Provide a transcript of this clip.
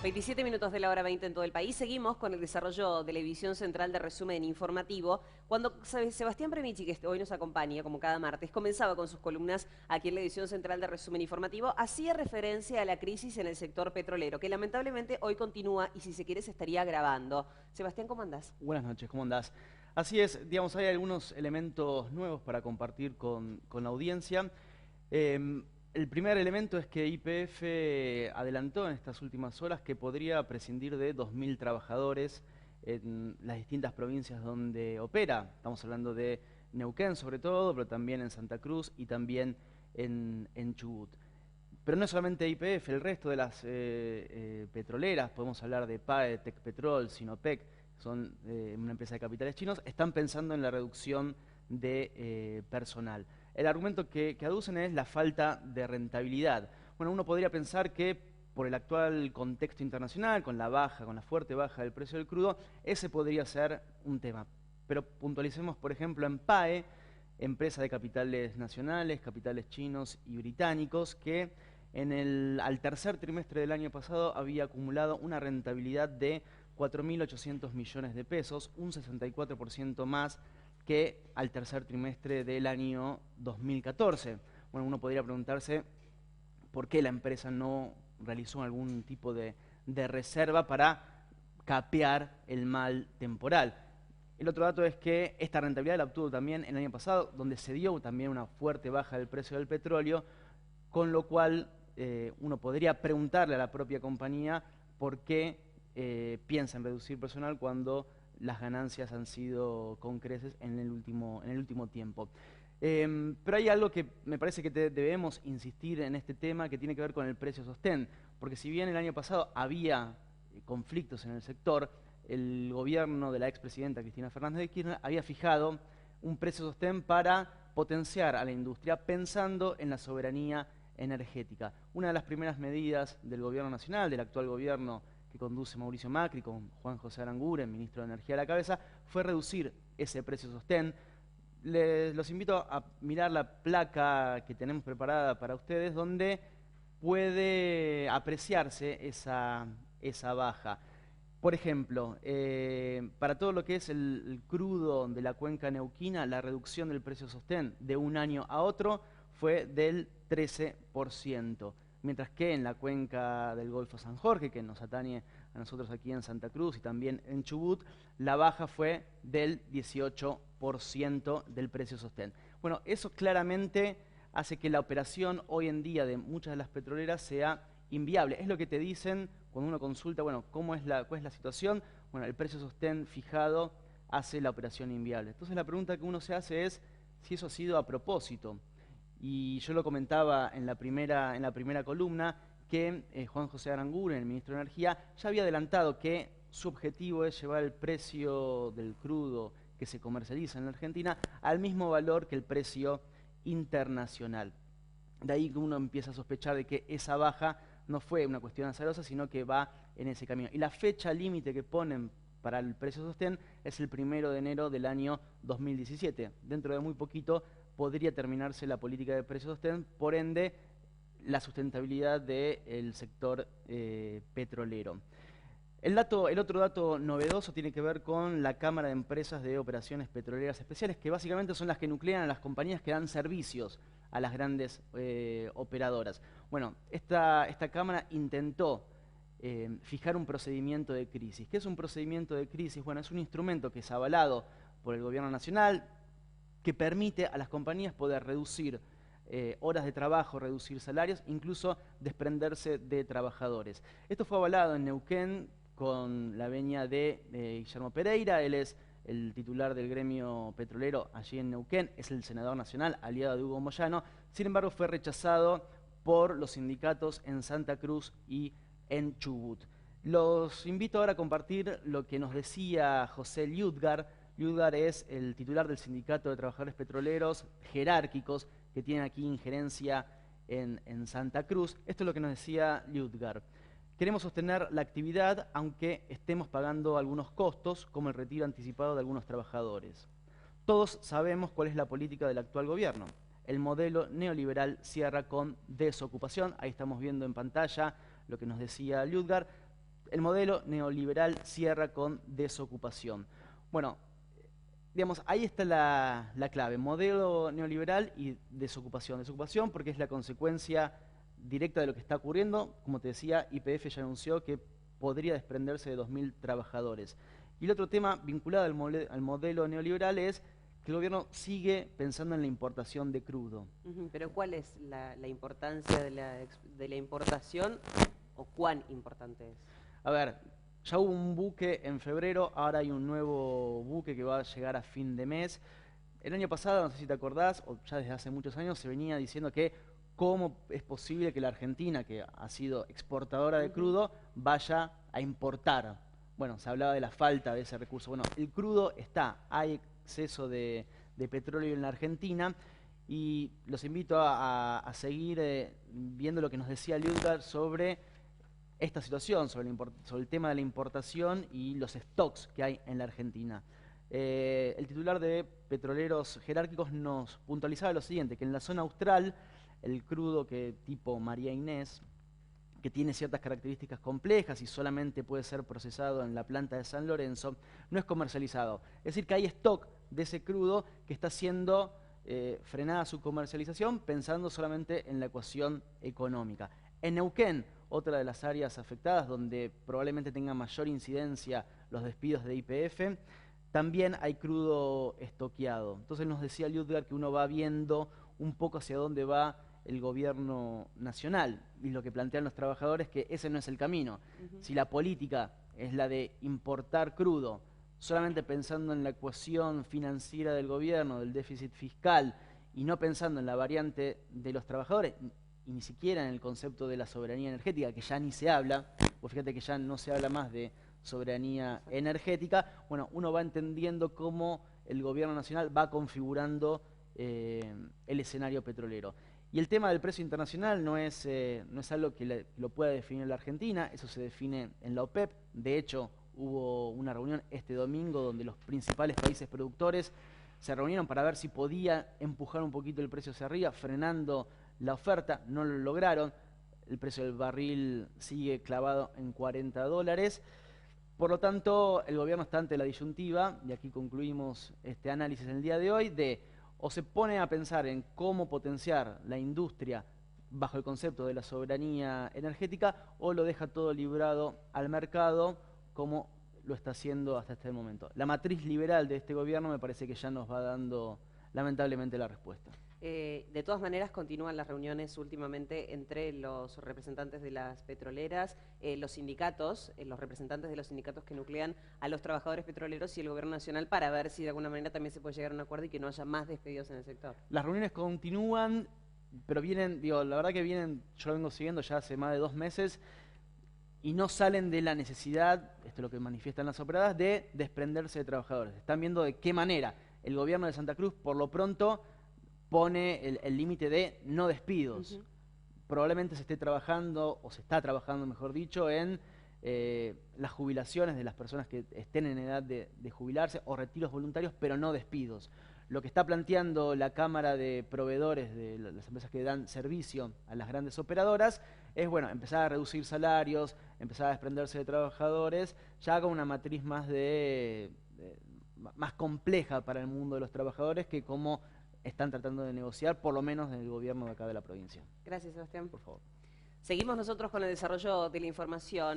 27 minutos de la hora 20 en todo el país. Seguimos con el desarrollo de la edición central de resumen informativo. Cuando Sebastián Premichi, que hoy nos acompaña como cada martes, comenzaba con sus columnas aquí en la edición central de resumen informativo, hacía referencia a la crisis en el sector petrolero, que lamentablemente hoy continúa y si se quiere se estaría agravando. Sebastián, ¿cómo andás? Buenas noches, ¿cómo andás? Así es, digamos, hay algunos elementos nuevos para compartir con la audiencia. El primer elemento es que YPF adelantó en estas últimas horas que podría prescindir de 2.000 trabajadores en las distintas provincias donde opera. Estamos hablando de Neuquén sobre todo, pero también en Santa Cruz y también en Chubut. Pero no solamente YPF, el resto de las petroleras, podemos hablar de PAE, Tecpetrol, Sinopec, son una empresa de capitales chinos, están pensando en la reducción de personal. El argumento que aducen es la falta de rentabilidad. Bueno, uno podría pensar que por el actual contexto internacional, con la fuerte baja del precio del crudo, ese podría ser un tema. Pero puntualicemos, por ejemplo, en PAE, empresa de capitales nacionales, capitales chinos y británicos, que al tercer trimestre del año pasado había acumulado una rentabilidad de 4.800 millones de pesos, un 64% más que al tercer trimestre del año 2014. Bueno, uno podría preguntarse por qué la empresa no realizó algún tipo de reserva para capear el mal temporal. El otro dato es que esta rentabilidad la obtuvo también el año pasado, donde se dio también una fuerte baja del precio del petróleo, con lo cual uno podría preguntarle a la propia compañía por qué piensa en reducir personal cuando las ganancias han sido con creces en el último tiempo. Pero hay algo que me parece que debemos insistir en este tema, que tiene que ver con el precio sostén, porque si bien el año pasado había conflictos en el sector, el gobierno de la expresidenta Cristina Fernández de Kirchner había fijado un precio sostén para potenciar a la industria pensando en la soberanía energética. Una de las primeras medidas del gobierno nacional, del actual gobierno que conduce Mauricio Macri, con Juan José Aranguren, ministro de Energía a la cabeza, fue reducir ese precio sostén. Los invito a mirar la placa que tenemos preparada para ustedes, donde puede apreciarse esa baja. Por ejemplo, para todo lo que es el crudo de la cuenca neuquina, la reducción del precio sostén de un año a otro fue del 13%, mientras que en la cuenca del Golfo San Jorge, que nos atañe a nosotros aquí en Santa Cruz y también en Chubut, la baja fue del 18% del precio sostén. Bueno, eso claramente hace que la operación hoy en día de muchas de las petroleras sea inviable. Es lo que te dicen cuando uno consulta, bueno, cuál es la situación. Bueno, el precio sostén fijado hace la operación inviable. Entonces la pregunta que uno se hace es si eso ha sido a propósito. Y yo lo comentaba en la primera columna, que Juan José Aranguren, el ministro de Energía, ya había adelantado que su objetivo es llevar el precio del crudo que se comercializa en la Argentina al mismo valor que el precio internacional. De ahí que uno empieza a sospechar de que esa baja no fue una cuestión azarosa, sino que va en ese camino. Y la fecha límite que ponen para el precio sostén es el 1 de enero del año 2017. Dentro de muy poquito podría terminarse la política de precio sostén, por ende la sustentabilidad del sector petrolero. El otro dato novedoso tiene que ver con la Cámara de Empresas de Operaciones Petroleras Especiales, que básicamente son las que nuclean a las compañías que dan servicios a las grandes operadoras. Bueno, esta Cámara intentó fijar un procedimiento de crisis. ¿Qué es un procedimiento de crisis? Bueno, es un instrumento que es avalado por el Gobierno Nacional, que permite a las compañías poder reducir horas de trabajo, reducir salarios, incluso desprenderse de trabajadores. Esto fue avalado en Neuquén con la venia de Guillermo Pereira. Él es el titular del gremio petrolero allí en Neuquén, es el senador nacional, aliado de Hugo Moyano. Sin embargo, fue rechazado por los sindicatos en Santa Cruz y en Chubut. Los invito ahora a compartir lo que nos decía José Liudgar. Liudgar es el titular del Sindicato de Trabajadores Petroleros Jerárquicos, que tiene aquí injerencia en Santa Cruz. Esto es lo que nos decía Liudgar. Queremos sostener la actividad aunque estemos pagando algunos costos, como el retiro anticipado de algunos trabajadores. Todos sabemos cuál es la política del actual gobierno. El modelo neoliberal cierra con desocupación. Ahí estamos viendo en pantalla lo que nos decía Liudgar. el modelo neoliberal cierra con desocupación. Bueno, digamos, ahí está la clave, modelo neoliberal y desocupación. Desocupación porque es la consecuencia directa de lo que está ocurriendo. Como te decía, YPF ya anunció que podría desprenderse de 2.000 trabajadores. Y el otro tema vinculado al modelo neoliberal es que el gobierno sigue pensando en la importación de crudo. Pero ¿cuál es la importancia de la importación o cuán importante es? A ver, ya hubo un buque en febrero, ahora hay un nuevo buque que va a llegar a fin de mes. El año pasado, no sé si te acordás, o ya desde hace muchos años, se venía diciendo que cómo es posible que la Argentina, que ha sido exportadora de crudo, vaya a importar. Bueno, se hablaba de la falta de ese recurso. Bueno, el crudo está, hay exceso de petróleo en la Argentina y los invito a seguir viendo lo que nos decía Liudgar sobre esta situación, sobre el tema de la importación y los stocks que hay en la Argentina. El titular de Petroleros Jerárquicos nos puntualizaba lo siguiente, que en la zona austral, el crudo que tipo María Inés, que tiene ciertas características complejas y solamente puede ser procesado en la planta de San Lorenzo, no es comercializado. Es decir, que hay stock de ese crudo que está siendo frenada su comercialización pensando solamente en la ecuación económica. En Neuquén, otra de las áreas afectadas donde probablemente tenga mayor incidencia los despidos de YPF, también hay crudo estoqueado. Entonces nos decía Liudgar que uno va viendo un poco hacia dónde va el gobierno nacional y lo que plantean los trabajadores que ese no es el camino. Si la política es la de importar crudo, solamente pensando en la ecuación financiera del gobierno, del déficit fiscal, y no pensando en la variante de los trabajadores, y ni siquiera en el concepto de la soberanía energética, que ya ni se habla, pues fíjate que ya no se habla más de soberanía energética, bueno, uno va entendiendo cómo el gobierno nacional va configurando el escenario petrolero. Y el tema del precio internacional no es algo que lo pueda definir la Argentina, eso se define en la OPEP. De hecho, hubo una reunión este domingo donde los principales países productores se reunieron para ver si podía empujar un poquito el precio hacia arriba, frenando la oferta. No lo lograron, el precio del barril sigue clavado en $40. Por lo tanto, el gobierno está ante la disyuntiva, y aquí concluimos este análisis en el día de hoy, de o se pone a pensar en cómo potenciar la industria bajo el concepto de la soberanía energética, o lo deja todo librado al mercado como lo está haciendo hasta este momento. La matriz liberal de este gobierno me parece que ya nos va dando lamentablemente la respuesta. De todas maneras, continúan las reuniones últimamente entre los representantes de las petroleras, los sindicatos, los representantes de los sindicatos que nuclean a los trabajadores petroleros y el gobierno nacional para ver si de alguna manera también se puede llegar a un acuerdo y que no haya más despedidos en el sector. Las reuniones continúan, pero vienen, digo, la verdad que vienen, yo lo vengo siguiendo ya hace más de 2 meses, y no salen de la necesidad, esto es lo que manifiestan las operadoras, de desprenderse de trabajadores. Están viendo de qué manera el gobierno de Santa Cruz, por lo pronto, pone el límite de no despidos. Probablemente se esté trabajando, o se está trabajando, mejor dicho, en las jubilaciones de las personas que estén en edad de jubilarse, o retiros voluntarios, pero no despidos. Lo que está planteando la Cámara de Proveedores de las empresas que dan servicio a las grandes operadoras es, bueno, empezar a reducir salarios, empezar a desprenderse de trabajadores, ya con una matriz más más compleja para el mundo de los trabajadores que como están tratando de negociar, por lo menos en el gobierno de acá de la provincia. Gracias, Sebastián. Por favor. Seguimos nosotros con el desarrollo de la información.